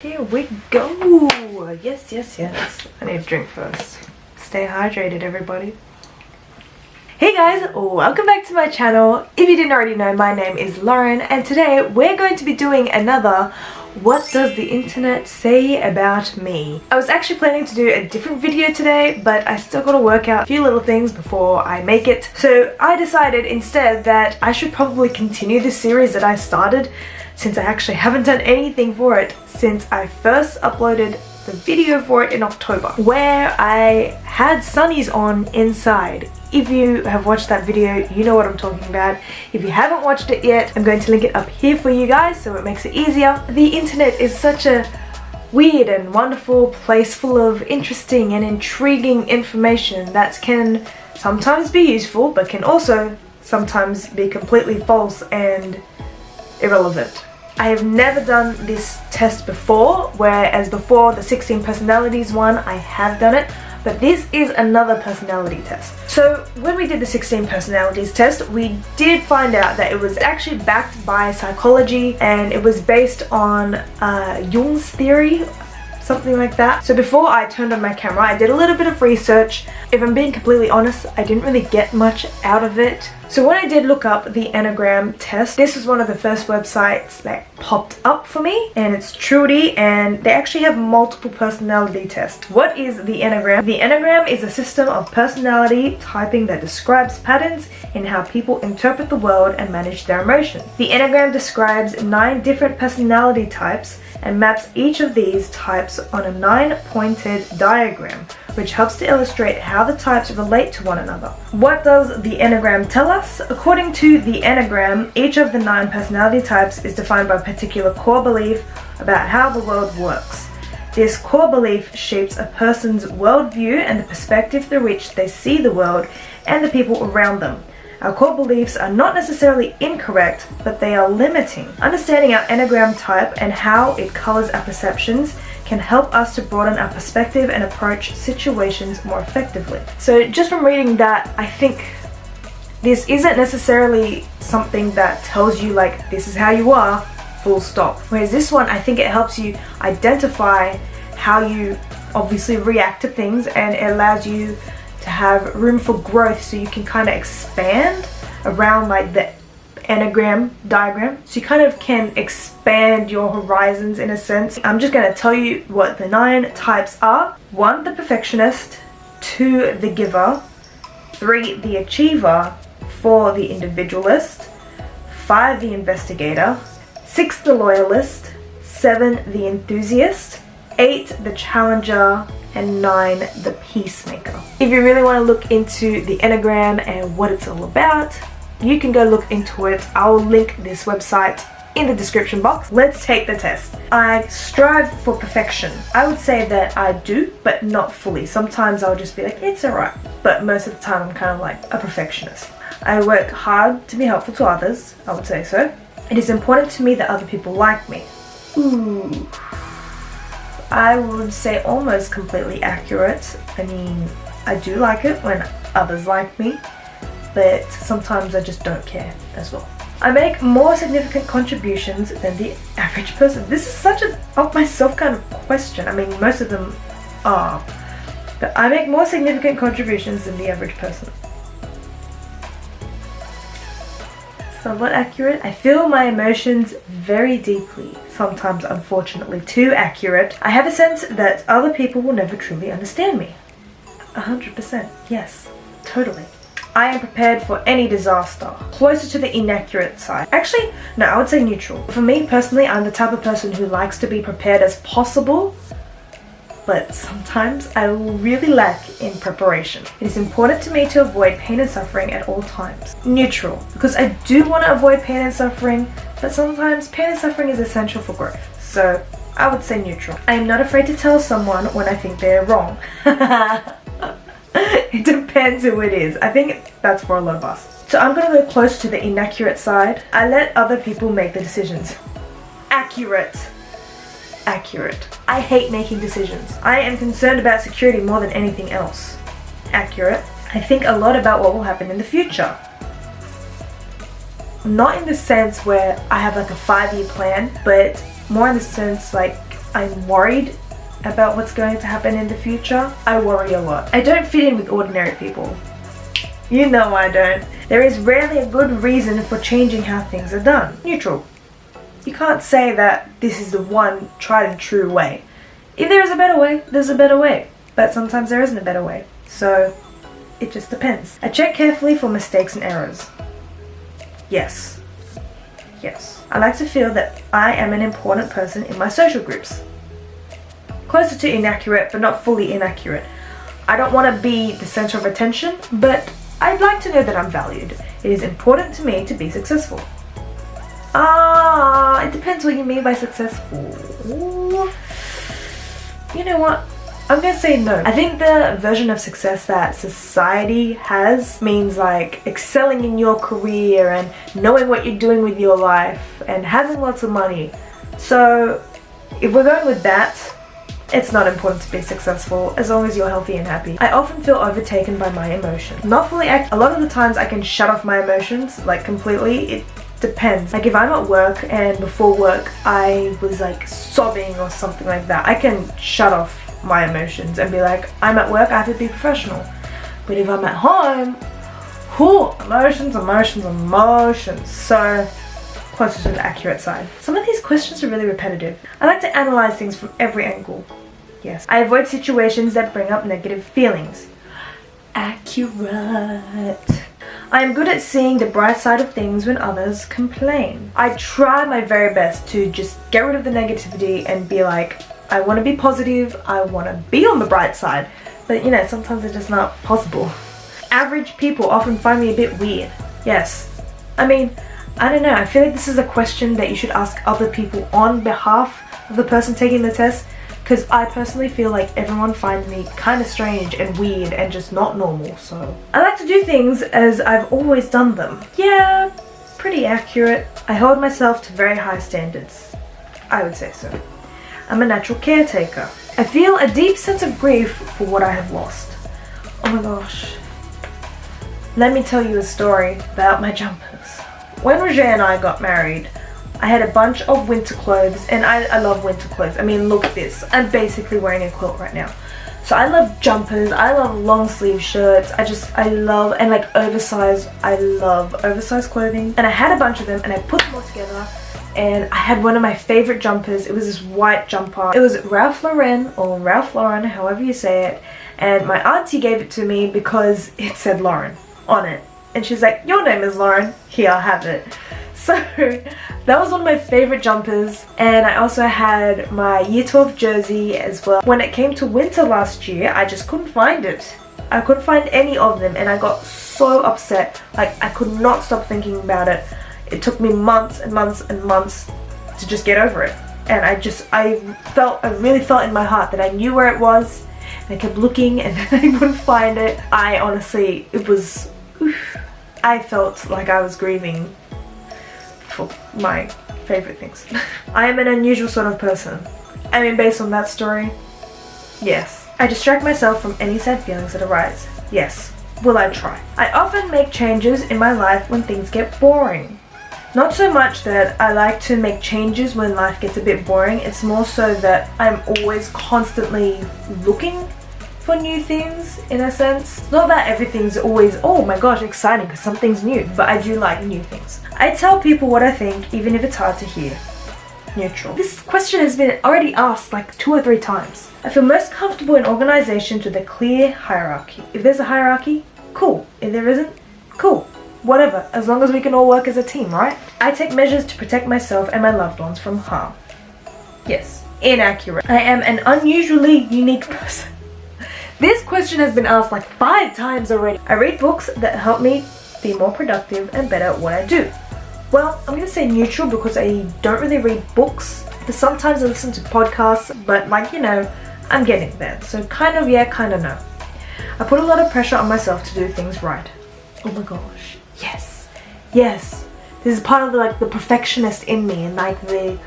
Here we go. Yes. I need a drink first. Stay hydrated, everybody. Hey guys, welcome back to my channel. If you didn't already know, my name is Lauren, and today we're going to be doing another What Does the Internet Say About Me? I was actually planning to do a different video today, but I still gotta work out a few little things before I make it. So I decided instead that I should probably continue this series that I started, since I actually haven't done anything for it since I first uploaded the video for it in October, where I had sunnies on inside. If you have watched that video, you know what I'm talking about. If you haven't watched it yet, I'm going to link it up here for you guys so it makes it easier. The internet is such a weird and wonderful place full of interesting and intriguing information that can sometimes be useful, but can also sometimes be completely false and irrelevant. I have never done this test before, whereas before the 16 personalities one, I have done it, but this is another personality test. So when we did the 16 personalities test, we did find out that it was actually backed by psychology, and it was based on Jung's theory, something like that. So before I turned on my camera, I did a little bit of research. If I'm being completely honest, I didn't really get much out of it. So when I did look up the Enneagram Test, this was one of the first websites that popped up for me, and it's Trudy, and they actually have multiple personality tests. What is the Enneagram? The Enneagram is a system of personality typing that describes patterns in how people interpret the world and manage their emotions. The Enneagram describes 9 different personality types and maps each of these types on a 9-pointed diagram, which helps to illustrate how the types relate to one another. What does the Enneagram tell us? According to the Enneagram, each of the 9 personality types is defined by a particular core belief about how the world works. This core belief shapes a person's worldview and the perspective through which they see the world and the people around them. Our core beliefs are not necessarily incorrect, but they are limiting. Understanding our Enneagram type and how it colors our perceptions can help us to broaden our perspective and approach situations more effectively. So just from reading that, I think this isn't necessarily something that tells you like this is how you are, full stop. Whereas this one, I think it helps you identify how you obviously react to things, and it allows you to have room for growth, so you can kind of expand around like the Enneagram diagram, so you kind of can expand your horizons in a sense. I'm just going to tell you what the 9 types are. 1, the perfectionist. 2, the giver. 3, the achiever. 4, the individualist. 5, the investigator. 6, the loyalist. 7, the enthusiast. 8, the challenger. And 9, the peacemaker. If you really want to look into the Enneagram and what it's all about, you can go look into it. I'll link this website in the description box. Let's take the test. I strive for perfection. I would say that I do, but not fully. Sometimes I'll just be like, it's alright. But most of the time I'm kind of like a perfectionist. I work hard to be helpful to others, I would say so. It is important to me that other people like me. Ooh. I would say almost completely accurate. I mean, I do like it when others like me, but sometimes I just don't care as well. I make more significant contributions than the average person. This is such a of myself kind of question. I mean, most of them are, but I make more significant contributions than the average person. Somewhat accurate. I feel my emotions very deeply, sometimes unfortunately too accurate. I have a sense that other people will never truly understand me. 100%, yes, totally. I am prepared for any disaster. Closer to the inaccurate side. Actually, no, I would say neutral. For me personally, I'm the type of person who likes to be prepared as possible, but sometimes I really lack in preparation. It is important to me to avoid pain and suffering at all times. Neutral, because I do want to avoid pain and suffering, but sometimes pain and suffering is essential for growth. So I would say neutral. I am not afraid to tell someone when I think they're wrong. It depends who it is. I think that's for a lot of us. So I'm gonna go close to the inaccurate side. I let other people make the decisions. Accurate. Accurate. I hate making decisions. I am concerned about security more than anything else. Accurate. I think a lot about what will happen in the future. Not in the sense where I have like a 5-year plan, but more in the sense like I'm worried about what's going to happen in the future. I worry a lot. I don't fit in with ordinary people. You know I don't. There is rarely a good reason for changing how things are done. Neutral. You can't say that this is the one tried and true way. If there is a better way, there's a better way. But sometimes there isn't a better way. So it just depends. I check carefully for mistakes and errors. Yes. Yes. I like to feel that I am an important person in my social groups. Closer to inaccurate, but not fully inaccurate. I don't want to be the center of attention, but I'd like to know that I'm valued. It is important to me to be successful. It depends what you mean by successful. You know what? I'm gonna say no. I think the version of success that society has means like excelling in your career and knowing what you're doing with your life and having lots of money. So if we're going with that, it's not important to be successful as long as you're healthy and happy. I often feel overtaken by my emotions. Not fully a lot of the times I can shut off my emotions like completely. It depends. Like if I'm at work and before work I was like sobbing or something like that, I can shut off my emotions and be like, I'm at work, I have to be professional. But if I'm at home, emotions. So closer to the accurate side. Some of these questions are really repetitive. I like to analyze things from every angle. Yes. I avoid situations that bring up negative feelings. Accurate. I am good at seeing the bright side of things when others complain. I try my very best to just get rid of the negativity and be like, I want to be positive, I want to be on the bright side. But you know, sometimes it's just not possible. Average people often find me a bit weird. Yes. I mean, I don't know, I feel like this is a question that you should ask other people on behalf of the person taking the test, because I personally feel like everyone finds me kind of strange and weird and just not normal. So I like to do things as I've always done them. Yeah, pretty accurate. I hold myself to very high standards. I would say so. I'm a natural caretaker. I feel a deep sense of grief for what I have lost. Oh my gosh. Let me tell you a story about my jumpers. When Roger and I got married, I had a bunch of winter clothes, and I love winter clothes. I mean, look at this. I'm basically wearing a quilt right now. So I love jumpers, I love long sleeve shirts, I love, and like oversized, I love oversized clothing. And I had a bunch of them and I put them all together. And I had one of my favorite jumpers. It was this white jumper. It was Ralph Lauren, or Ralph Lauren, however you say it. And my auntie gave it to me because it said Lauren on it. And she's like, your name is Lauren. Here, I'll have it. So that was one of my favorite jumpers. And I also had my year 12 jersey as well. When it came to winter last year, I just couldn't find it. I couldn't find any of them. And I got so upset. Like, I could not stop thinking about it. It took me months and months and months to just get over it. And I really felt in my heart that I knew where it was. And I kept looking and I couldn't find it. I honestly, I felt like I was grieving for my favorite things. I am an unusual sort of person. I mean, based on that story, yes. I distract myself from any sad feelings that arise. Yes. Will I try? I often make changes in my life when things get boring. Not so much that I like to make changes when life gets a bit boring, it's more so that I'm always constantly looking for new things, in a sense. It's not that everything's always, oh my gosh, exciting because something's new, but I do like new things. I tell people what I think, even if it's hard to hear. Neutral. This question has been already asked like 2 or 3 times. I feel most comfortable in organizations with a clear hierarchy. If there's a hierarchy, cool. If there isn't, cool. Whatever, as long as we can all work as a team, right? I take measures to protect myself and my loved ones from harm. Yes. Inaccurate. I am an unusually unique person. This question has been asked like 5 times already. I read books that help me be more productive and better at what I do. Well, I'm gonna say neutral because I don't really read books, but sometimes I listen to podcasts, but like, you know, I'm getting there. So kind of yeah, kind of no. I put a lot of pressure on myself to do things right. Oh my gosh. Yes. Yes. This is part of the perfectionist in me and like the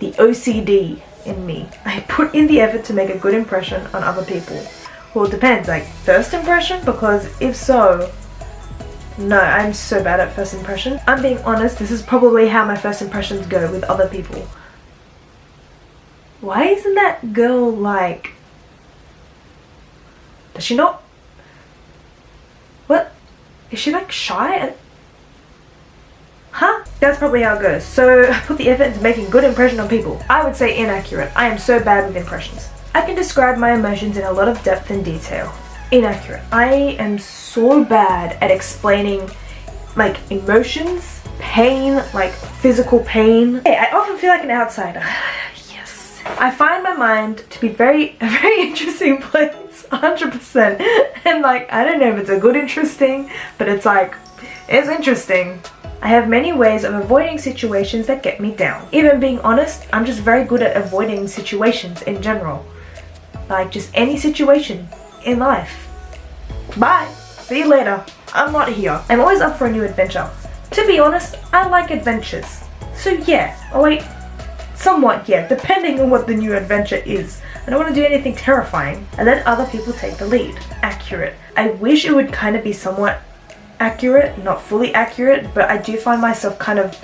OCD in me. I put in the effort to make a good impression on other people. Well, it depends, like first impression, because if so, no, I'm so bad at first impression. I'm being honest, this is probably how my first impressions go with other people. Why isn't that girl like... Does she not... What? Is she like shy? Huh? That's probably how it goes. So I put the effort into making good impression on people. I would say inaccurate. I am so bad with impressions. I can describe my emotions in a lot of depth and detail. Inaccurate. I am so bad at explaining like emotions, pain, like physical pain. Hey, I often feel like an outsider. Yes. I find my mind to be a very interesting place, 100%. And like, I don't know if it's a good interesting, but it's like, it's interesting. I have many ways of avoiding situations that get me down. Even being honest, I'm just very good at avoiding situations in general. Like just any situation in life. Bye. See you later. I'm not here. I'm always up for a new adventure. To be honest, I like adventures. So yeah. Oh wait. Somewhat yeah, depending on what the new adventure is. I don't want to do anything terrifying. I let other people take the lead. Accurate. I wish it would kind of be somewhat accurate, not fully accurate, but I do find myself kind of,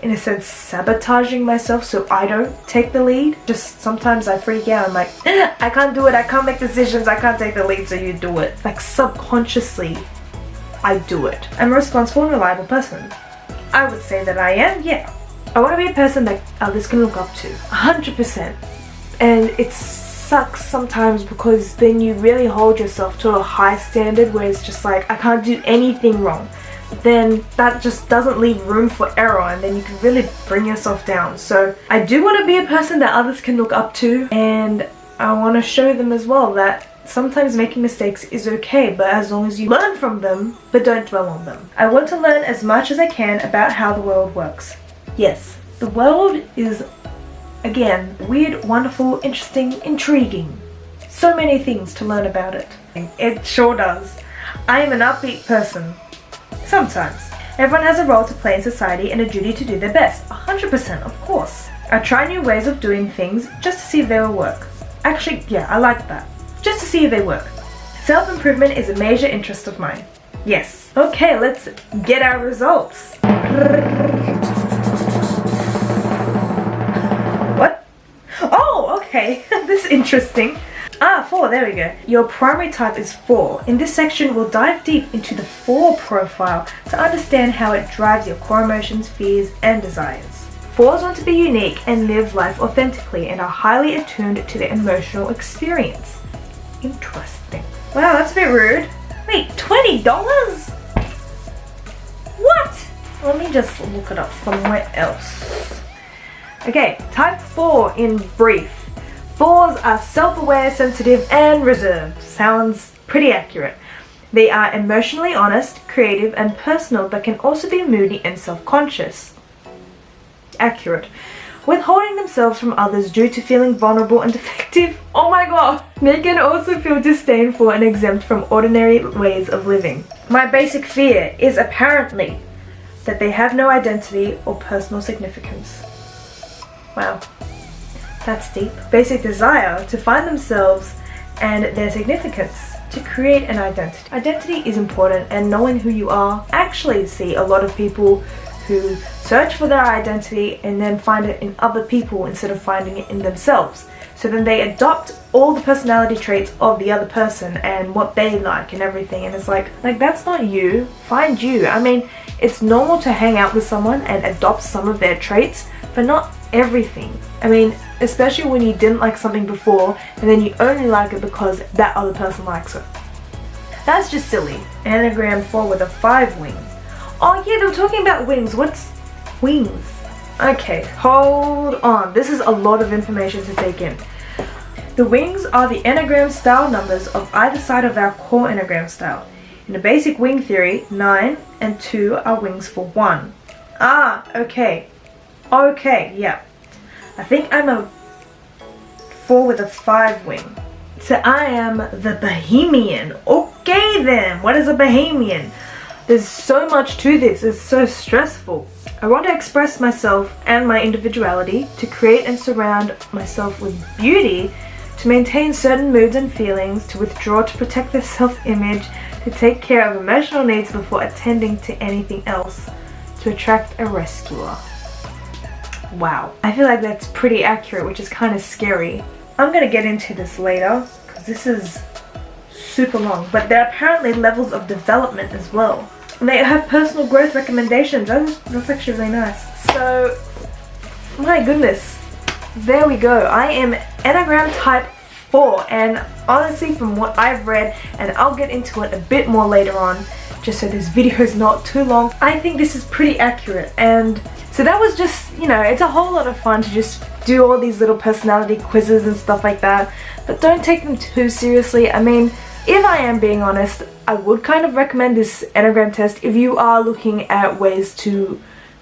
in a sense, sabotaging myself so I don't take the lead. Just sometimes I freak out. I'm like, I can't do it, I can't make decisions, I can't take the lead, so you do it. Like subconsciously, I do it. I'm a responsible and reliable person. I would say that I am, yeah. I want to be a person that others can look up to, 100%. And it sucks sometimes because then you really hold yourself to a high standard where it's just like, I can't do anything wrong. Then that just doesn't leave room for error, and then you can really bring yourself down. So I do want to be a person that others can look up to, and I want to show them as well that sometimes making mistakes is okay, but as long as you learn from them, but don't dwell on them. I want to learn as much as I can about how the world works. Yes, the world is, again, weird, wonderful, interesting, intriguing. So many things to learn about it. It sure does. I am an upbeat person. Sometimes. Everyone has a role to play in society and a duty to do their best. 100%, of course. I try new ways of doing things just to see if they will work. Actually, yeah, I like that. Just to see if they work. Self-improvement is a major interest of mine. Yes. Okay, let's get our results. What? Oh, okay. This is interesting. 4, there we go. Your primary type is 4. In this section, we'll dive deep into the 4 profile to understand how it drives your core emotions, fears, and desires. 4s want to be unique and live life authentically and are highly attuned to their emotional experience. Interesting. Wow, that's a bit rude. Wait, $20? What? Let me just look it up somewhere else. Okay, type 4 in brief. 4s are self-aware, sensitive, and reserved. Sounds pretty accurate. They are emotionally honest, creative, and personal, but can also be moody and self-conscious. Accurate. Withholding themselves from others due to feeling vulnerable and defective. Oh my god! They can also feel disdainful and exempt from ordinary ways of living. My basic fear is apparently that they have no identity or personal significance. Wow. That's deep. Basic desire to find themselves and their significance, to create an identity. Identity is important, and knowing who you are. Actually see a lot of people who search for their identity and then find it in other people instead of finding it in themselves. So then they adopt all the personality traits of the other person and what they like and everything, and it's like that's not you. Find you. I mean, it's normal to hang out with someone and adopt some of their traits, but not everything. I mean, especially when you didn't like something before and then you only like it because that other person likes it. That's just silly. Enneagram 4 with a 5 wing. Oh yeah, they were talking about wings. What's wings? Okay, hold on. This is a lot of information to take in. The wings are the Enneagram style numbers of either side of our core Enneagram style. In the basic wing theory, 9 and 2 are wings for 1. Okay. Okay, yeah. I think I'm a 4 with a 5 wing. So I am the Bohemian. Okay then, what is a Bohemian? There's so much to this, it's so stressful. I want to express myself and my individuality, to create and surround myself with beauty, to maintain certain moods and feelings, to withdraw to protect their self-image, to take care of emotional needs before attending to anything else, to attract a rescuer. Wow. I feel like that's pretty accurate, which is kind of scary. I'm gonna get into this later because this is super long, but there are apparently levels of development as well. And they have personal growth recommendations. That's actually really nice. So, my goodness, there we go. I am Enneagram Type 4, and honestly, from what I've read, and I'll get into it a bit more later on, just so this video is not too long, I think this is pretty accurate. And so that was just, you know, it's a whole lot of fun to just do all these little personality quizzes and stuff like that, but don't take them too seriously. I mean, if I am being honest, I would kind of recommend this Enneagram test if you are looking at ways to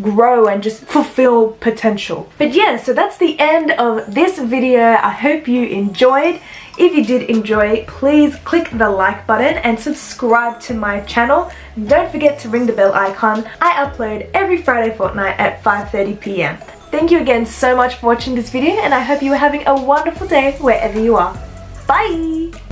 grow and just fulfill potential. But yeah, so that's the end of this video. I hope you enjoyed. If you did enjoy, please click the like button and subscribe to my channel. And don't forget to ring the bell icon. I upload every Friday fortnight at 5:30 p.m. Thank you again so much for watching this video, and I hope you are having a wonderful day wherever you are. Bye!